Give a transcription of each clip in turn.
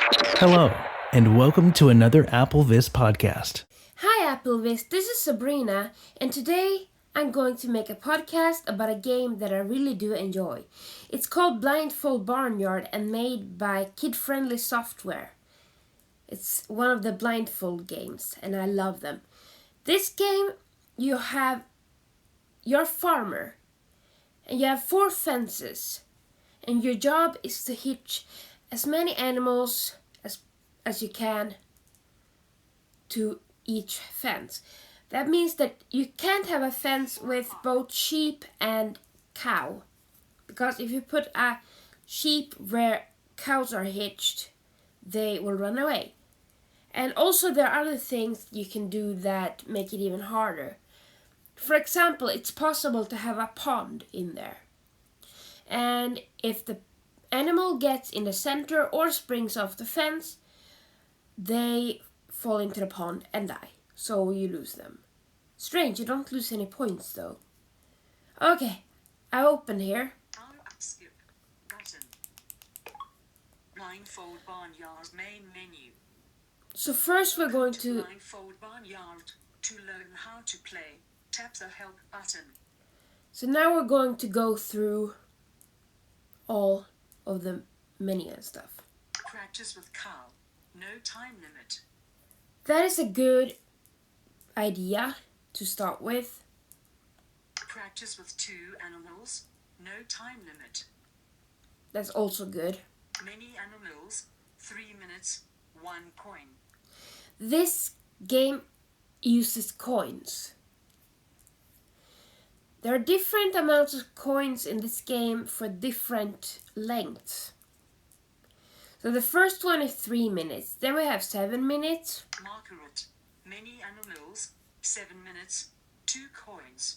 Hello, and welcome to another Applevis podcast. Hi Applevis, this is Sabrina, and today I'm going to make a podcast about a game that I really do enjoy. It's called Blindfold Barnyard and made by kid-friendly software. It's one of the blindfold games, and I love them. This game, you have your farmer, and you have 4 fences, and your job is to hitch as many animals as you can to each fence. That means that you can't have a fence with both sheep and cow, because if you put a sheep where cows are hitched, they will run away. And also there are other things you can do that make it even harder. For example, it's possible to have a pond in there. And if the animal gets in the center or springs off the fence, they fall into the pond and die. So you lose them. Strange, you don't lose any points though. Okay, I open here. Skip button. Blindfold Barnyard main menu. So first we're going to... Blindfold Barnyard. To learn how to play, tap the help button. So now we're going to go through all of the menu and stuff. Practice with cow. No time limit. That is a good idea to start with. Practice with 2 animals. No time limit. That's also good. Many animals. 3 minutes. 1 coin. This game uses coins. There are different amounts of coins in this game for different lengths. So the first one is 3 minutes. Then we have 7 minutes. Margaret. Many animals. 7 minutes. 2 coins.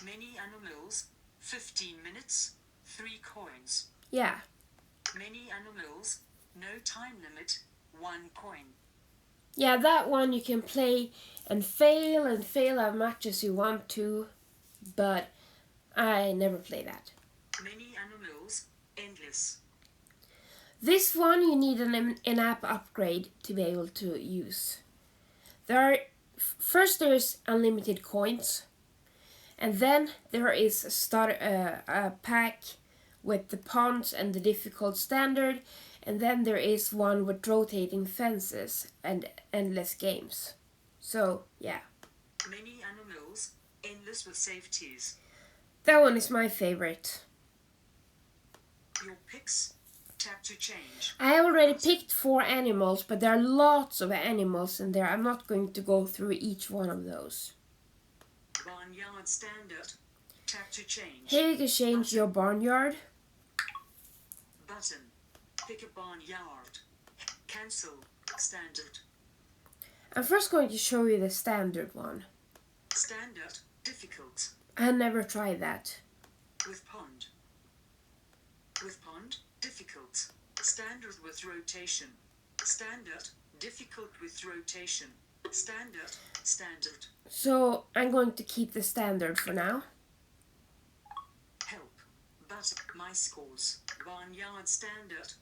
Many animals. 15 minutes. 3 coins. Yeah. Many animals. No time limit. 1 coin. Yeah, that one you can play and fail as much as you want to. But I never play that. Many animals. Endless. This one you need an in-app upgrade to be able to use. First there is unlimited coins, and then there is a pack with the ponds and the difficult standard, and then there is one with rotating fences and endless games. So yeah, Many animals. Endless with safeties. that one is my favorite. Your picks. Tap to change. I already picked 4 animals, but there are lots of animals in there. I'm not going to go through each one of those. Barnyard standard. Tap to change. Here you can change your barnyard. Button. Pick a barnyard. Cancel. Standard. I'm first going to show you the standard one. Standard. Difficult. I never tried that. With pond. With pond. Difficult. Standard with rotation. Standard. Difficult with rotation. Standard. Standard. So I'm going to keep the standard for now. Help. Button. My scores. Barnyard standard.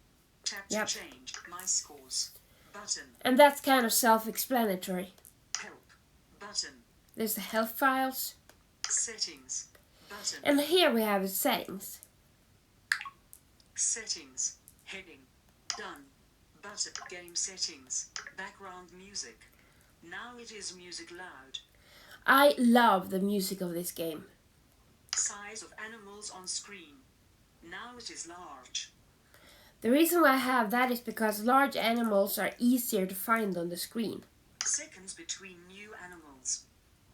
Tap Yep. to change. My scores. Button. And that's kind of self-explanatory. Help. Button. There's the health files. Settings. Button. And here we have the settings. Settings. Heading. Done. Button. Game settings. Background music. Now it is music loud. I love the music of this game. Size of animals on screen. Now it is large. The reason why I have that is because large animals are easier to find on the screen. Seconds between new animals.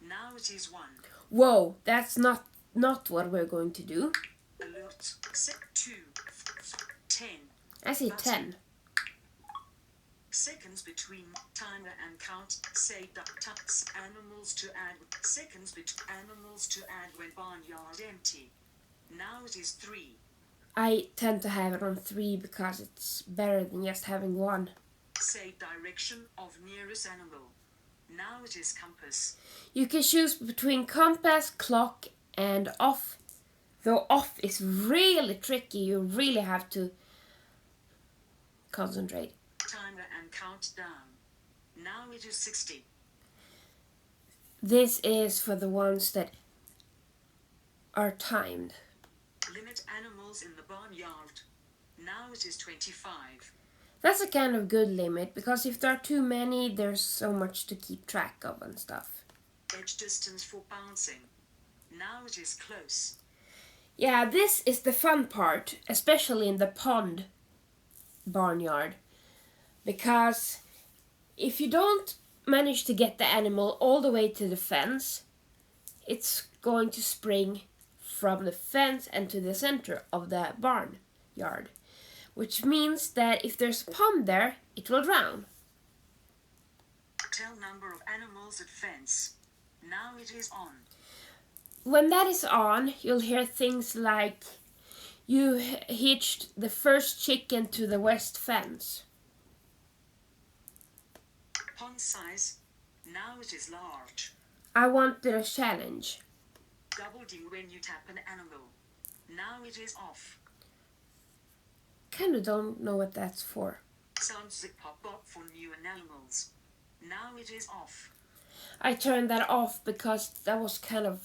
Now it is 1. Whoa, that's not what we're going to do. Alert. Set 2. 10. I see 10. Seconds between timer and count. Say taps animals to add. Seconds between animals to add when barnyard empty. Now it is 3. I tend to have it on 3 because it's better than just having 1. Say direction of nearest animal. Now it is compass. You can choose between compass, clock, and off. Though off is really tricky, you really have to concentrate. Timer and countdown. Now it is 60. This is for the ones that are timed. Limit animals in the barnyard. Now it is 25. That's a kind of good limit, because if there are too many, there's so much to keep track of and stuff. Edge distance for bouncing. Now it is close. Yeah, this is the fun part, especially in the pond barnyard. Because if you don't manage to get the animal all the way to the fence, it's going to spring from the fence and to the center of the barnyard. Which means that if there's a pond there, it will drown. Tell number of animals at fence. Now it is on. When that is on, you'll hear things like, you hitched the first chicken to the west fence. Pond size. Now it is large. I wanted a challenge. Double ding when you tap an animal. Now it is off. Kinda don't know what that's for. Sound zip pop up for new animals. Now it is off. I turned that off because that was kind of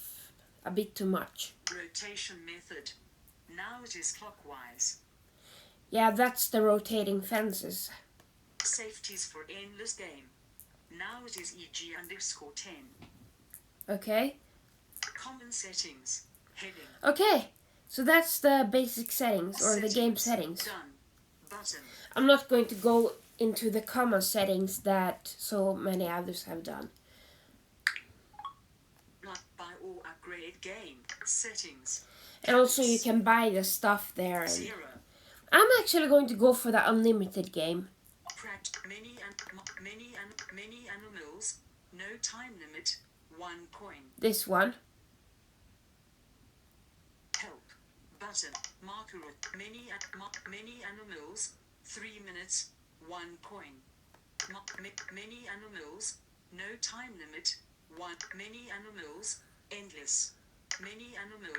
a bit too much. Rotation method. Now it is clockwise. Yeah, that's the rotating fences. Safeties for endless game. Now it is EG_10. Okay? Common settings. Heading. Okay, so that's the basic settings, or the game settings. Done. Button. I'm not going to go into the common settings that so many others have done. Not buy or upgrade game. Settings. And also you can buy the stuff there. And 0. I'm actually going to go for the unlimited game. Many animals. No time limit. 1 coin. This one. Help. Button. Marker. Many animals. 3 minutes. 1 coin. Many animals. No time limit. 1. Many animals. Endless. Many animal.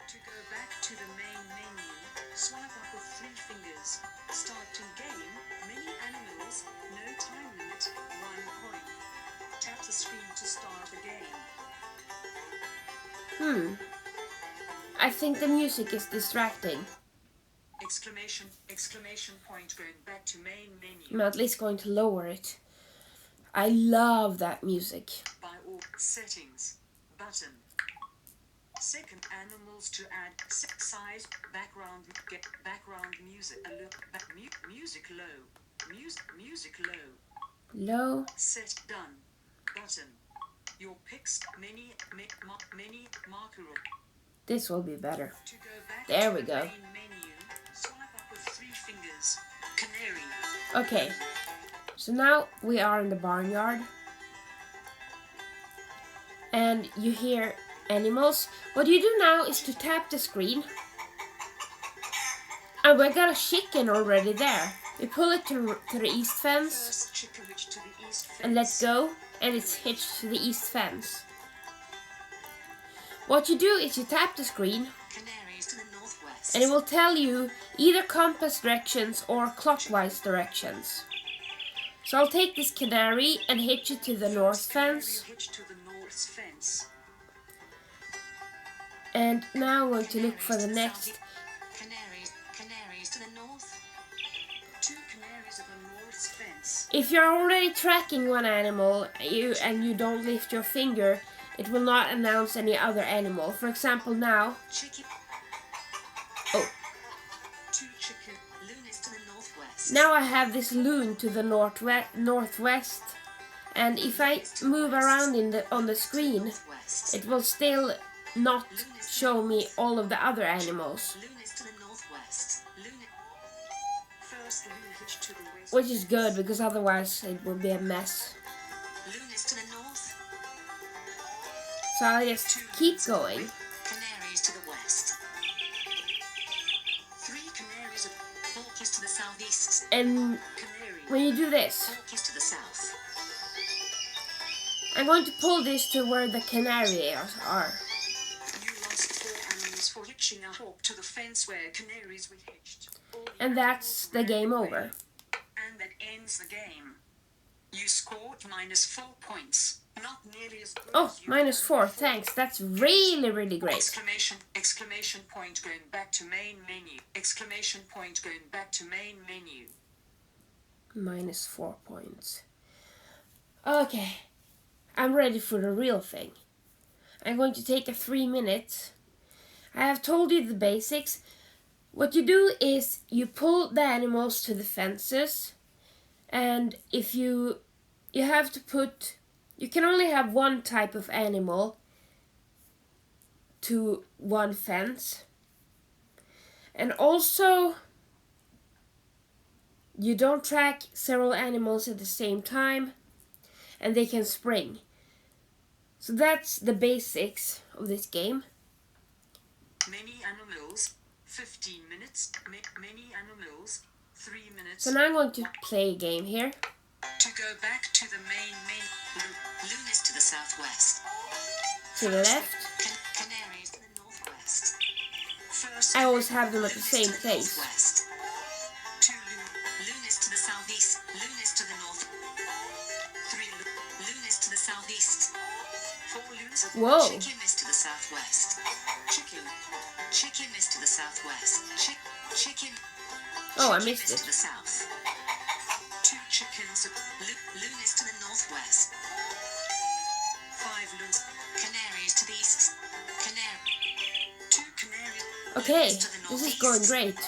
To go back to the main menu, swipe up with 3 fingers. Starting game. Many animals. No time limit. 1 coin. Tap the screen to start the game. I think the music is distracting. Exclamation point going back to main menu. I'm at least going to lower it. I love that music. By all settings. Button. Second, animals to add size, background, get background music, alert, music low, music low. Low. Set done. Button. Your picks, many marker. This will be better. To go back There to we the go. main menu, swipe up with 3 fingers. Canary. Okay. So now we are in the barnyard. And you hear animals. What you do now is to tap the screen. And we got a chicken already there. We pull it to the east fence First chicken hitch to the east fence. and let go, and it's hitched to the east fence. What you do is you tap the screen, Canaries to the northwest. and it will tell you either compass directions or clockwise directions. So I'll take this canary and hitch it to the north fence. Hitch to the north fence. And now I'm going to look for the next. Canaries to the north. 2 canaries at the north fence. If you're already tracking one animal and you don't lift your finger, it will not announce any other animal. For example, now. Chicken. Oh. 2 chicken. Loon is to the northwest. Now I have this loon to the northwest, and if I move around on the screen, Northwest. it will still not show me all of the other animals, Loon is to the northwest. First loon hitch to the west. which is good because otherwise it would be a mess. Loon is to the north. So I'll just keep going. Canaries to the west. 3 canaries at hawk is to the southeast. And Canary. when you do this, Hawk is to the south. I'm going to pull this to where the canaries are. You lost 4 animals for hitching a hawk to the fence where canaries were hitched. and that's the game over. And that ends the game. You scored -4 points. Not nearly as good Oh, as you -4, thanks. That's really, really great. Exclamation point going back to main menu. Exclamation point going back to main menu. -4 points. Okay, I'm ready for the real thing. I'm going to take a 3 minutes. I have told you the basics. What you do is you pull the animals to the fences, and if you have to put, you can only have one type of animal to one fence. And also, you don't track several animals at the same time, and they can spring. So that's the basics of this game. Many animals, 15 minutes. Many animals, 3 minutes. So now I'm going to play a game here. To go back to the main loon is to the southwest. To the left. Canaries to the northwest. First, I always have them at the loon is same to the place. northwest. Two loon is to the southeast. Loon is to the north. Three loon is to the southeast. Four loons. Whoa. Chicken is to the southwest. Chicken is to the southwest. Chicken. Oh, I Chicken missed is it. to the south. Two chickens. Loon is to the northwest. Five loons. Canaries to the east. Two canaries. Okay, loons to the this is northeast. going great.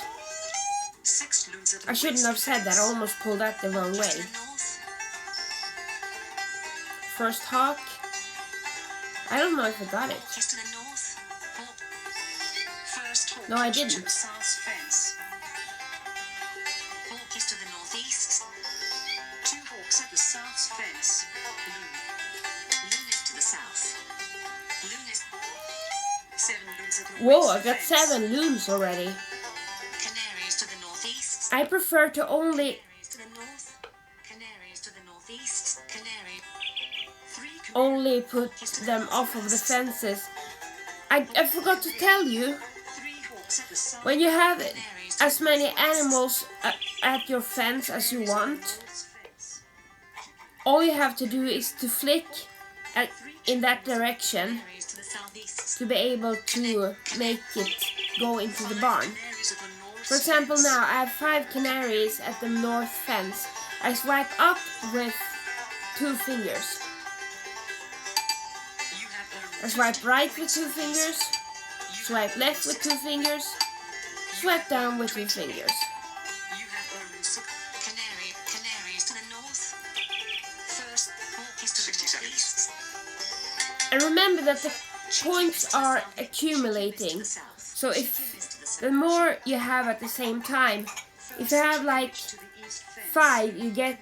Six loons at the I shouldn't have west said that. I fence. almost pulled that the wrong To way. the north. First hawk. I don't know if I got it. Hawk is to the north. Hawk. First hawk. No, I is to didn't. the south fence. Hawk is to the northeast. Two hawks at the south fence. Loon. Loon is to the south. Loon is. Seven loons at the Whoa, west I got fence. 7 loons already. Canaries to the northeast. I prefer to only Canaries to the north. Canaries to the northeast. Canary. Three canaries. only put them off of the fences. I forgot to tell you, Three hawks at the south. when you have Canaries to as the many northwest. animals at your fence as you want, North fence. all you have to do is to flick in that direction Canaries to the southeast. to be able to make it go into the barn. Canaries at the north For example, fence. now I have 5 canaries at the north fence. I swipe up with 2 fingers. You have I earned swipe 50 right with points 2 for these. fingers, You swipe have left earned with 2 60 fingers, swipe down with 2 fingers. You have earned canaries to the north. First hawk is to the northeast. And remember that the Chicken points is to the are south. accumulating. Chicken is to the south. So if Chicken is to the south. the more you have at the same time, if you have like To the east fence. 5, you get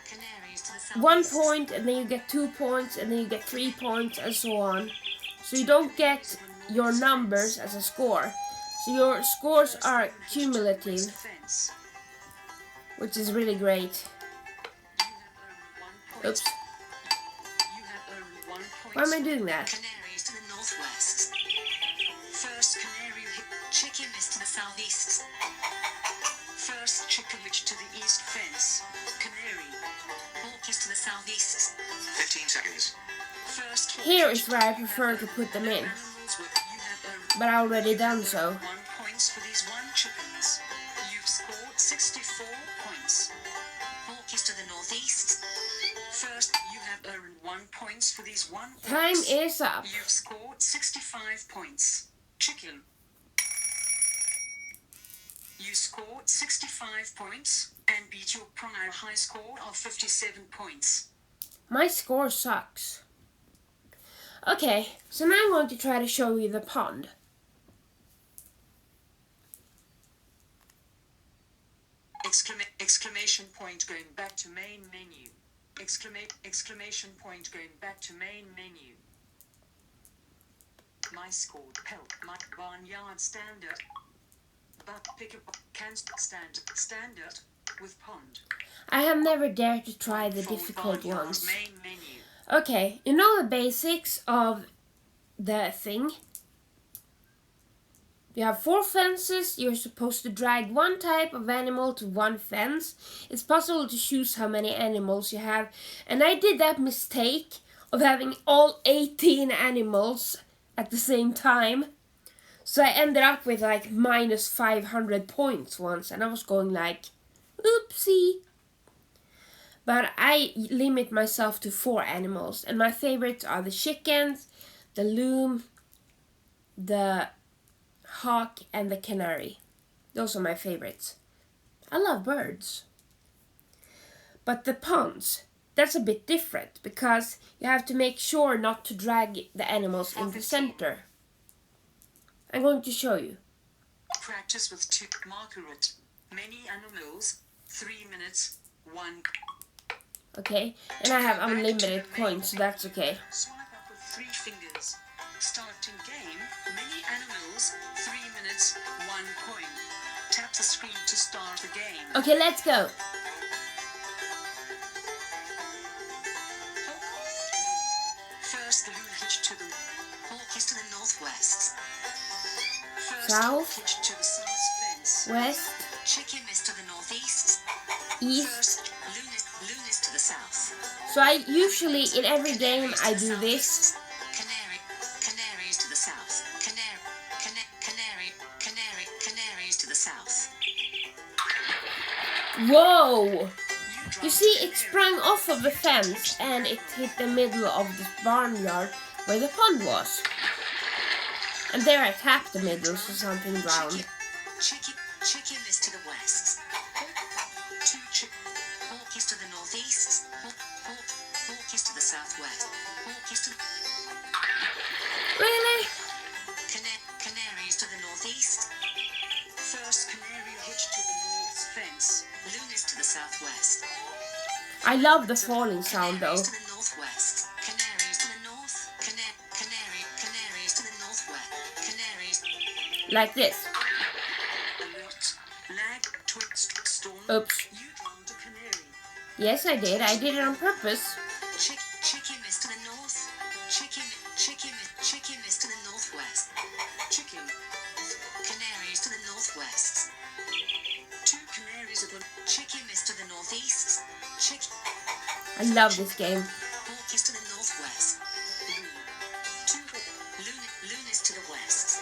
Canaries to the 1 southeast. point, and then you get 2 points, and then you get 3 points, and so on. So you don't get your numbers as a score. So your scores are cumulative, Fence. which is really great. You have earned 1 point. Oops, You have earned 1 point. why am I doing that? Canaries to the northwest. First canary chicken is to the southeast. First chicken to the east fence. Canary. Hawk is to the southeast. 15 seconds. First hawk Here is where I prefer to put them in, animals with you have earned but I already done so. 1 points for these 1 chickens. You've scored 64 points. Hawk is to the northeast. First, you have earned 1 points for these 1 Time hawks. is up. You've scored 65 points. Chicken. You scored 65 points and beat your prior high score of 57 points. My score sucks. Okay, so now I'm going to try to show you the pond. Exclamation point going back to main menu. Exclamation point going back to main menu. My score help my barnyard standard. But pick up can standard with pond. I have never dared to try the Blindfold difficult Barnyard ones. Main menu. Okay, you know the basics of the thing? You have 4 fences. You're supposed to drag one type of animal to one fence. It's possible to choose how many animals you have. And I did that mistake of having all 18 animals at the same time. So I ended up with like minus 500 points once. And I was going like, oopsie. But I limit myself to 4 animals. And my favorites are the chickens, the loon, the hawk, and the canary. Those are my favorites. I love birds. But the ponds, that's a bit different because you have to make sure not to drag the animals in the center. I'm going to show you. Practice with 2 Margaret. Many animals. 3 minutes. 1. Okay, and I have unlimited coins, so that's okay. Swipe up with 3 fingers. Starting game. Many animals. 3 minutes. 1 coin. Tap the screen to start the game. Okay, let's go. First, the loon hitch to the hawk is to the northwest. First, South. hitch to the south fence. West, Chicken is to the northeast. east. First, loon is to the south. So I usually, in every game, I do this. Canary is to the south. Canary is to the south. Whoa! You see, it sprang off of the fence and it hit the middle of the barnyard where the pond was. And there I tapped the middle so something drowned. Chicken is to the west. Hawk is to the northeast. Hawk is to the southwest. Hawk is to Really? Canary is to the northeast. First, canary hitched to the north fence. Loon is to the southwest. I love the falling sound though. Canary is to the northwest. Canary is to the north. Canary is to the northwest. Canaries. Like this. Alert. Lag. Twixt. Storm. Oops. You drowned a canary. Yes, I did. I did it on purpose. Chicken is to the north. Chicken is to the northwest. Chicken. Canary is to the northwest. 2 canaries are the chicken is to the northeast. I love this game. Hawk is to the northwest. Loon is to the west.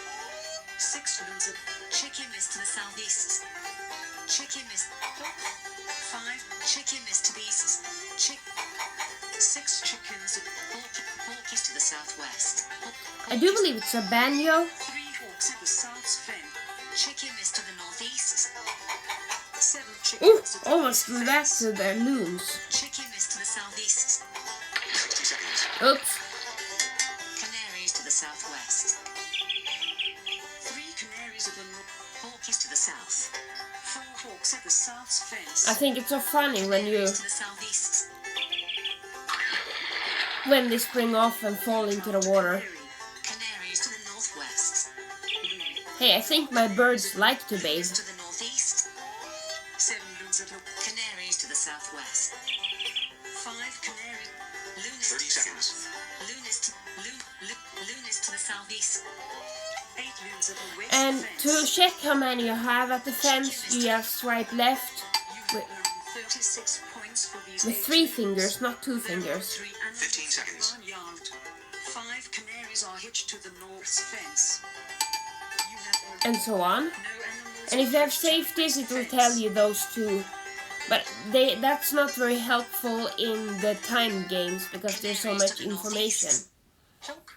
6 loons are chicken is to the southeast. Chicken is 5 chicken is to the east. 6 chickens. Hawk is to the southwest. I do believe it's a banjo. 3 hawks at the south fence. Chicken is to the northeast. 7 Ooh, chickens. almost threw that to the loons. Chicken is to the southeast. 60 seconds. Oops. Canary is to the southwest. 3 canaries at the north. Hawk is to the south. 4 hawks at the south fence. I think it's so funny when Canary you is to the southeast. when they spring off and fall into the water. Canary is to the northwest. Hey, I think my birds like to bathe. Is to the northeast. 7 loons at Canary is to the southwest. 5 canaries. Loon is to the south. Loon is to the southeast. 8 loons at the west And fence. to check how many you have at the fence, you just swipe left You will earn 36 points for these with 8 3 loons. fingers, not 2 fingers. 15 seconds. 5 canaries are hitched to the north fence. You have earned And so on. no animals And if you have hitched to saved the this, it will fence. tell you those 2. But that's not very helpful in the time games because there's so much information. Hawk.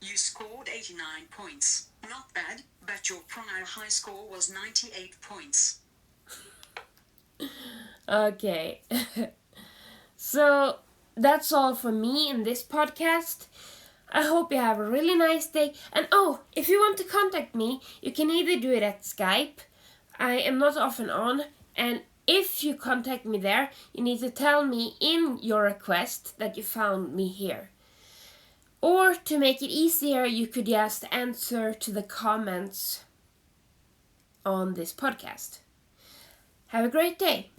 You scored 89 points. Not bad, but your prior high score was 98 points. Okay. So that's all from me in this podcast. I hope you have a really nice day. And oh, if you want to contact me, you can either do it at Skype. I am not often on. And if you contact me there, you need to tell me in your request that you found me here. Or to make it easier, you could just answer to the comments on this podcast. Have a great day.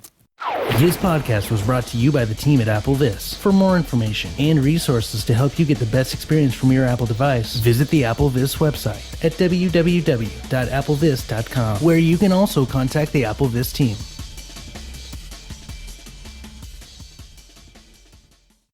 This podcast was brought to you by the team at AppleVis. For more information and resources to help you get the best experience from your Apple device, visit the AppleVis website at www.applevis.com, where you can also contact the AppleVis team.